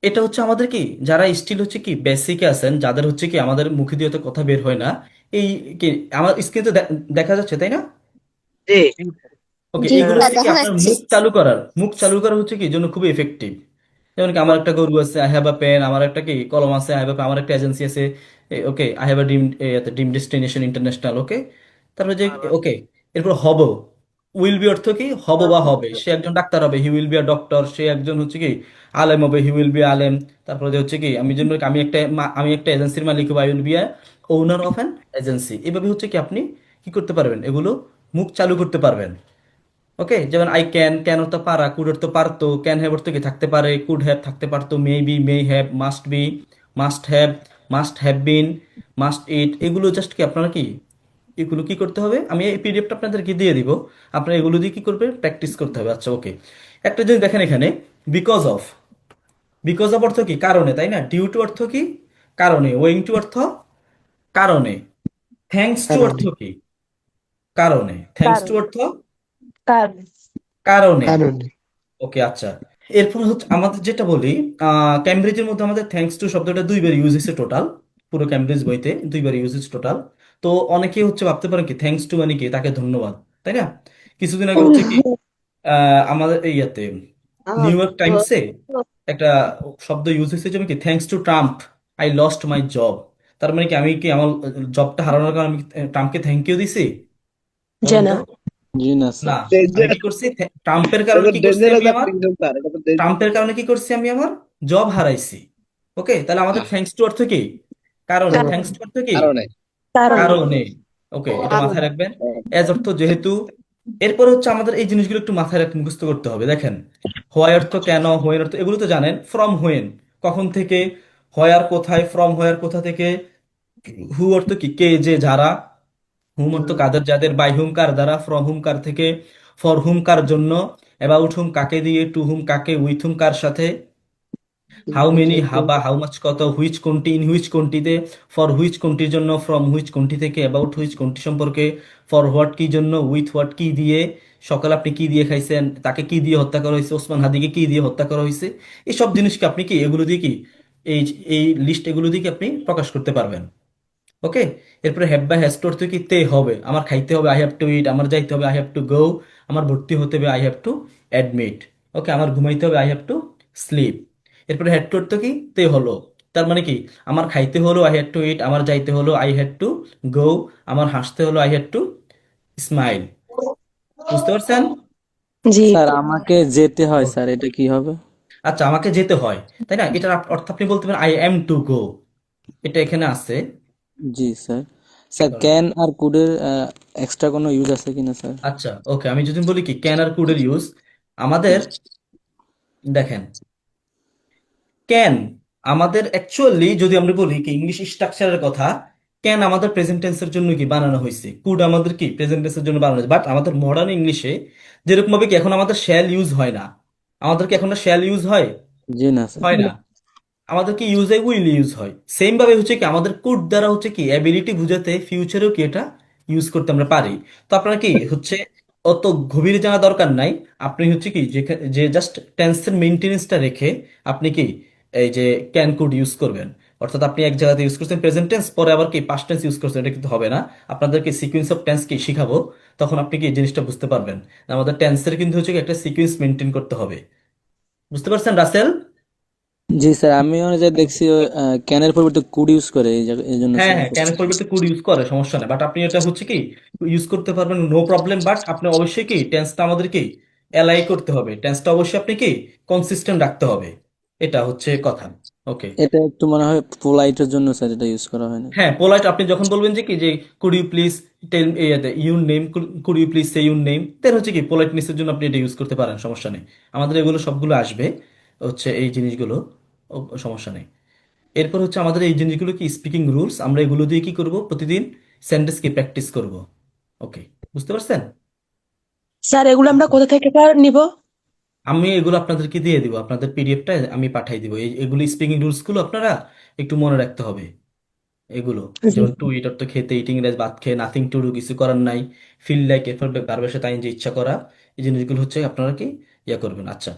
এটা হচ্ছে আমাদের কি, যারা স্টিল হচ্ছে কি বেসিকে আছেন, যাদের হচ্ছে কি আমাদের মুখে দিয়ে তো কথা বের হয় না, এই কি আমার স্ক্রিন তো দেখা যাচ্ছে তাই না? জি। ওকে, জি এইগুলো স্যার হচ্ছে কি দেখা আপনার যাচ্ছে। মুখ চালু করা হচ্ছে কি জন্য খুবই এফেক্টিভ। যেমন কি আমার একটা গরু আছে, আই হ্যাভ আ পেন, আমার একটা কি কলম আছে, আই হ্যাভ আমার একটা এজেন্সি আছে, okay, I have a dream destination international, okay. তারপরে যে ওকে, এরপর হব, উইল বি অর্থ কি হব বা হবে, সে একজন ডাক্তার হবে, he will be a doctor, সে একজন হচ্ছে কি আলেম হবে, হি উইল বি আলেম। তারপরে যে হচ্ছে কি আমি একটা এজেন্সির মালিক হবো, I will be a owner of an agency. এভাবে হচ্ছে কি আপনি কি করতে পারবেন, এগুলো মুখ চালু করতে পারবেন। ওকে, যেমন আই ক্যান, ক্যান অর্থ পারা, কুড অর্থ পারতো, ক্যান হ্যাভ অর্থ কি থাকতে পারে, কুড হ্যাভ থাকতে পারতো, may be, may have, must be, must have been, must it. এগুলো জাস্ট কি আপনারা কি এগুলো কি করতে হবে, আমি এই পিডিএফটা আপনাদেরকে দিয়ে দিব, আপনারা এগুলো দিয়ে কি করবে প্র্যাকটিস করতে হবে। আচ্ছা ওকে, একটা যদি দেখেন এখানে, বিকজ অফ, বিকজ অফ অর্থ কি কারণে, তাই না? ডিউ টু অর্থ কি কারণে, ওয়িং টু অর্থ কারণে, থ্যাঙ্কস টু অর্থ কারণে। কি কারণে, থ্যাঙ্কস টু কারণ অর্থ কারণ কারণে। কারণে। ওকে আচ্ছা, এরপর হচ্ছে আমাদের যেটা বলি, ক্যামব্রিজের মধ্যে আমাদের থ্যাঙ্কস টু শব্দটা দুইবার ইউজ হয়েছে টোটাল, পুরো ক্যামব্রিজ বইতে দুইবার ইউজ হয়েছে টোটাল। তো অনেকেই হচ্ছে ভাবতে পারেন কি থ্যাঙ্কস টু মানে কি তাকে ধন্যবাদ, তাই না? কিছুদিন আগে হচ্ছে কি আমাদের এই ইয়াতে নিউ ইয়র্ক টাইমসে একটা শব্দ ইউজ হয়েছে, যেমন কি thanks to Trump I lost my job. তার মানে কি আমি কি আমার জবটা হারানোর কারণে আমি ট্রাম্পকে থ্যাংক ইউ দিছি? বলেন জানা। তো। জি না না, স্যার। আমি কি করছি, ট্রাম্পের এটা কারণে তো কি করছি ডেঞ্জারাস আমি আমার অ্যাপ্লিকেশন স্যার, এটা তো ট্রাম্পের কারণে কি করছি আমি আমার জব হারাইছি। ওকে, তাহলে আমাদের থ্যাঙ্কস টু অর্থ কি কারণে, কারণ থ্যাঙ্কস টু অর্থ কি কারণে। কারণে কারণে। ওকে, এটা কারণ মাথায় রাখবেন, এজ অর্থ যেহেতু। এরপর হচ্ছে আমাদের এই জিনিসগুলো একটু মাথায় রাখতে মুখস্থ করতে হবে। দেখেন, হোয়াই অর্থ কেন, হোয়েন অর্থ এগুলো তো জানেন, ফ্রম হোয়েন কখন থেকে, হোয়ার কোথায়, ফ্রম হোয়ার কোথা থেকে, হু অর্থ কি কে যে যারা, হুম অর্থ কাদের যাদের, বাই হুম কার দ্বারা, ফ্রম হুম কার থেকে, ফর হুম কার জন্য, অ্যাবাউট হুম কাকে দিয়ে, টু হুম কাকে, উইথ হুম কার সাথে, হাউ মেনি বা হাউ মাচ কত, হুইচ কোনটি, ইন হুইচ কোনটিতে, ফর হুইচ কোনটির জন্য, ফ্রম হুইচ কোনটি থেকে, অ্যাবাউট হুইচ কোনটি সম্পর্কে, ফর হোয়াট কি জন্য, উইথ হোয়াট কি দিয়ে, সকালে আপনি কি দিয়ে খাইছেন, তাকে কি দিয়ে হত্যা করা হয়েছে, ওসমান হাদিকে কি দিয়ে হত্যা করা হয়েছে। এইসব জিনিসকে আপনি কি এগুলো দিয়ে কি এই এই লিস্ট এগুলো দিয়ে কি আপনি প্রকাশ করতে পারবেন। ওকে, এরপরে হ্যাভ বা হ্যাজ টু অর্থ কি তে হবে, আমার খাইতে হবে, আই হ্যাভ টু ইট, আমার যাইতে হবে, আই হ্যাভ টু গো, আমার ভর্তি হতে হবে, আই হ্যাভ টু অ্যাডমিট। ওকে, আমার ঘুমাইতে হবে, আই হ্যাভ টু স্লিপ। এরপরে হ্যাড টু অর্থ কি তে হলো, তার মানে কি আমার খাইতে হলো, আই হ্যাড টু ইট, আমার যাইতে হলো, আই হ্যাড টু গো, আমার হাসতে হলো, আই হ্যাড টু স্মাইল। বুঝতে পারছেন? জি স্যার আমাকে যেতে হয় স্যার, এটা কি হবে? আচ্ছা, আমাকে যেতে হয়, তাই না? এটার অর্থ আপনি বলতে পারেন আই অ্যাম টু গো, এটা এখানে আছে। জি স্যার। স্যার ক্যান আর কুডের এক্সট্রা কোনো ইউজ আছে কিনা স্যার? আচ্ছা ওকে, আমি যদি বলি কি ক্যান আর কুডের ইউজ, আমাদের দেখেন, ক্যান আমাদের অ্যাকচুয়ালি যদি আমরা বলি কি ইংলিশ স্ট্রাকচারের কথা, ক্যান আমাদের প্রেজেন্ট টেন্সের জন্য কি বানানো হয়েছে, কুড আমাদের কি প্রেজেন্ট টেন্সের জন্য বানানো হয়েছে, বাট আমাদের মডার্ন ইংলিশে যেরকম ভাবে কি এখন আমাদের শ্যাল ইউজ হয় না, আমাদের কি এখন শ্যাল ইউজ হয়? জি না স্যার। হয় না, আমাদের কি ইউজ হয়, উইল ইউজ হয়। সেম ভাবে হচ্ছে কি আমাদের কুড দ্বারা হচ্ছে কি অ্যাবিলিটি বুঝাতে ফিউচারেও কি এটা ইউজ করতে আমরা পারি। তো আপনার কি হচ্ছে অত গভীরে জানা দরকার নাই, আপনি হচ্ছে কি যে জাস্ট টেন্সের মেনটেনেন্সটা রেখে আপনি কি এই যে ক্যান কুড ইউজ করবেন। অর্থাৎ আপনি এক জায়গাতে ইউজ করছেন প্রেজেন্ট টেন্স, পরে আবার কি পাস্ট টেন্স ইউজ করছেন, এটা কিন্তু হবে না। আপনাদেরকে সিকুয়েন্স অফ টেন্স কি শিখাবো, তখন আপনি কি জিনিসটা বুঝতে পারবেন। আমাদের টেন্সের কিন্তু হচ্ছে কি একটা সিকুয়েন্স মেনটেন করতে হবে। বুঝতে পারছেন রাসেল? জি স্যার, আমি যা দেখছি ক্যানের পরিবর্তে কুড ইউজ করে এই জায়গায়, এই জন্য হ্যাঁ স্যার। হ্যাঁ, ক্যানের পরিবর্তে কুড ইউজ করে, সমস্যা নেই, বাট আপনি এটা হচ্ছে কি ইউজ করতে পারবেন, নো প্রবলেম। বাট আপনি অবশ্যই কি টেন্সটা আমাদের কি অ্যালাই করতে হবে, টেন্সটা অবশ্যই আপনি কি কনসিস্টেন্ট রাখতে হবে, এটা হচ্ছে কথা। ওকে, এটা একটু মনে হয় পোলাইটের জন্য স্যার এটা ইউজ করা হয় নাকি? হ্যাঁ পোলাইট, আপনি যখন বলবেন যে কি যে could you please tell your name, could you please say your name, then হচ্ছে কি পোলাইটনেসের জন্য আপনি এটা ইউজ করতে পারেন, সমস্যা নেই। আমাদের এগুলো সবগুলো আসবে হচ্ছে এই জিনিসগুলো, সমস্যা নেই। এরপর হচ্ছে আমাদের এই জিনিসগুলো কি স্পিকিং রুলস, আমরা এগুলো দিয়ে কি করব প্রতিদিন সেন্টেন্স কি প্র্যাকটিস করব। ওকে, বুঝতে পারছেন? স্যার এগুলো আমরা কোথা থেকে নিব? আমি এগুলো আপনাদেরকে দিয়ে দিব, আপনাদের পিডিএফটা আমি পাঠিয়ে দিব, এগুলো স্পিকিং রুলস গুলো আপনারা একটু মনে রাখতে হবে এগুলো। জি যেমন টু ইট অর্থ খেতে, ইটিং ইজ ভাত খেয়ে, নাথিং টু ডু কিছু করার নাই, ফিল লাইক এরপর ভার্বের সাথে আইন যে ইচ্ছা করা, এই জিনিসগুলো হচ্ছে আপনারা কি ইয়া করবেন। আচ্ছা,